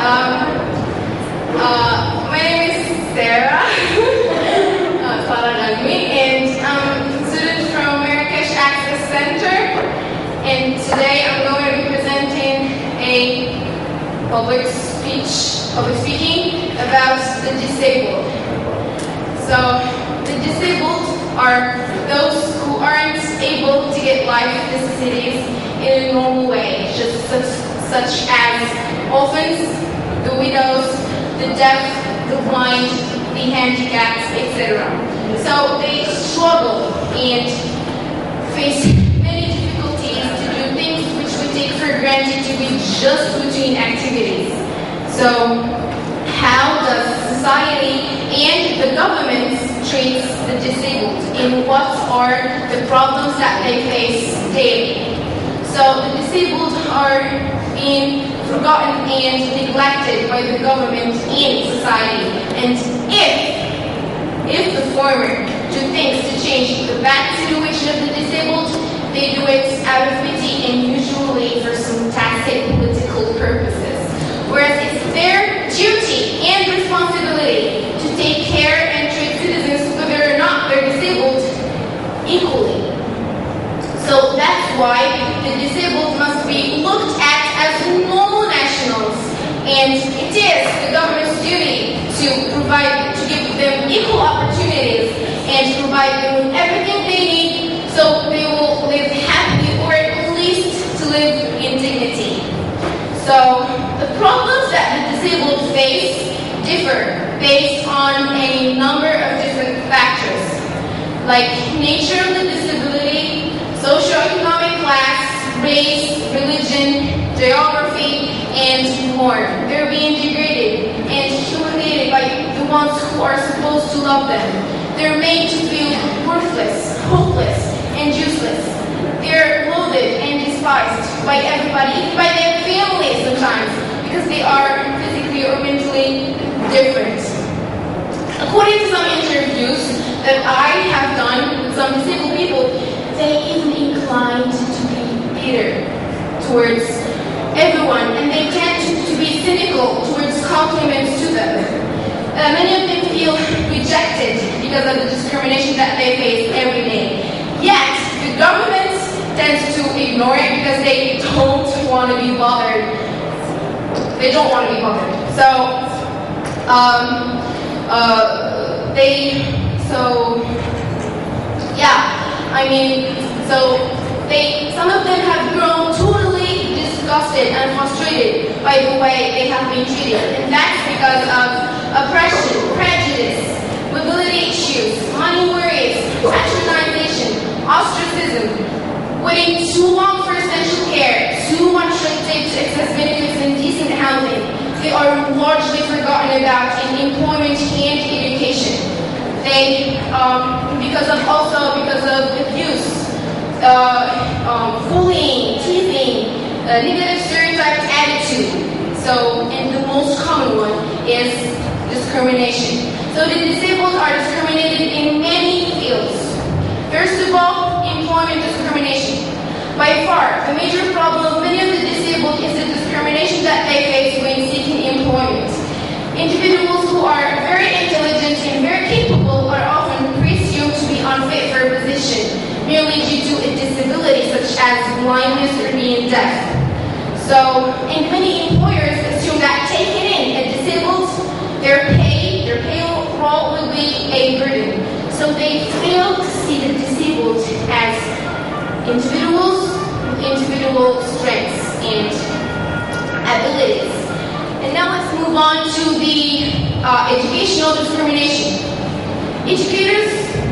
My name is Sara Ghalmi, and I'm a student from Marrakech Access Center. And today I'm going to be presenting a public speaking about the disabled. So the disabled are those who aren't able to get life necessities in a normal way, just such as orphans, the widows, the deaf, the blind, the handicapped, etc. So they struggle and face many difficulties to do things which we take for granted to be just routine activities. So how does society and the government treat the disabled, and what are the problems that they face daily? So the disabled are being forgotten and neglected by the government and society. And if the former do things to change the bad situation of the disabled, they do it out of pity and usually for some tacit political purposes. Whereas it's their duty and responsibility to take care and treat citizens, whether or not they're disabled, equally. So that's why the disabled must be looked at as normal nationals, and it is the government's duty to give them equal opportunities and provide them with everything they need so they will live happily, or at least to live in dignity. So the problems that the disabled face differ based on a number of different factors, like nature of the disability, socioeconomic class, race, religion, geography, and more. They're being degraded and humiliated by the ones who are supposed to love them. They're made to feel worthless, hopeless, and useless. They're loathed and despised by everybody, even by their families sometimes, because they are physically or mentally different. According to some interviews that I have done with some disabled people, they even inclined to be bitter towards everyone, and they tend to be cynical towards compliments to them. Many of them feel rejected because of the discrimination that they face every day. Yet, the government tends to ignore it because they don't want to be bothered. They don't want to be bothered. So, some of them have grown totally disgusted and frustrated by the way they have been treated. And that's because of oppression, prejudice, mobility issues, money worries, patronization, ostracism, waiting too long for essential care, too much red tape to access benefits and decent housing. They are largely forgotten about in employment and education. Because of abuse, bullying, teasing, negative stereotyped attitude. So, and the most common one is discrimination. So the disabled are discriminated in many fields. First of all, employment discrimination. By far, the major problem of many of the disabled is the discrimination that they face when seeking employment. Individuals who are very intelligent and very capable are often presumed to be unfit for a position merely due to a disability such as blindness or being deaf. So, and many employers assume that taking in a disabled, their payroll will be a burden. So they fail to see the disabled as individuals with individual strengths and abilities. And now let's move on to the educational discrimination.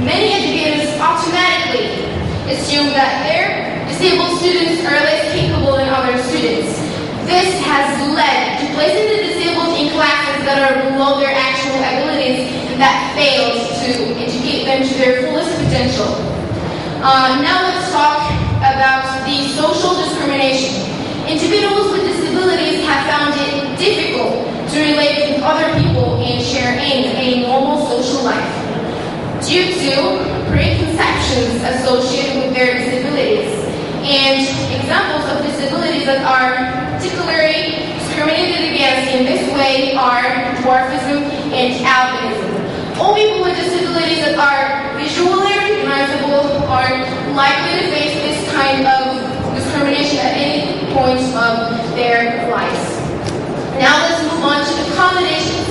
Many educators automatically assume that their disabled students are less capable than other students. This has led to placing the disabled in classes that are below their actual abilities and that fails to educate them to their fullest potential. Now let's talk about the social discrimination. Individuals with disabilities have found it difficult to relate with other people and share in a normal social life due to preconceptions associated with their disabilities and examples of disabilities that are particularly discriminated against stands in this way are dwarfism and albinism. All people with disabilities that are visually recognizable are likely to face this kind of discrimination at any point of their lives. Now let's move on to accommodations.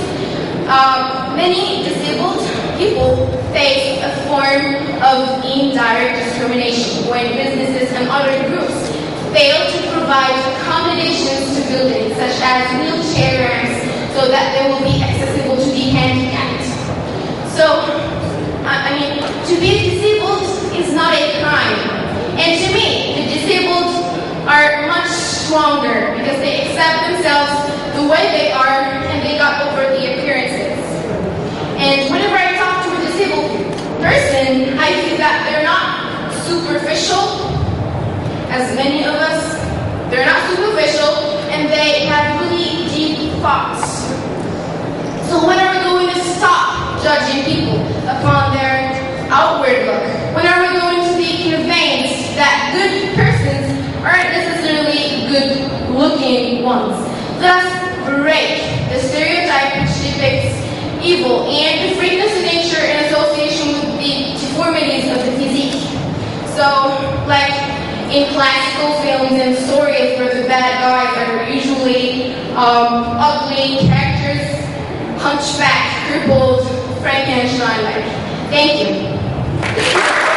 Many disabled people face a form of indirect discrimination when businesses and other groups fail to provide accommodations to buildings such as wheelchair ramps so that they will be accessible to the handicapped. So, to be disabled is not a crime. And to me, the disabled are much stronger because they accept themselves the way they are and they got over the appearances. And whenever I talk to a disabled person, I feel that they're not superficial, as many of us. They're not superficial and they have really deep thoughts. So when are we going to stop judging people upon their outward look? When are we going to be convinced that good persons aren't necessarily good-looking ones? Thus, break the stereotype which depicts evil and the freakness of nature in association with the deformities of the physique. So, like in classical films and stories where the bad guys are usually ugly characters, hunchback, crippled, Frankenstein-like. Thank you.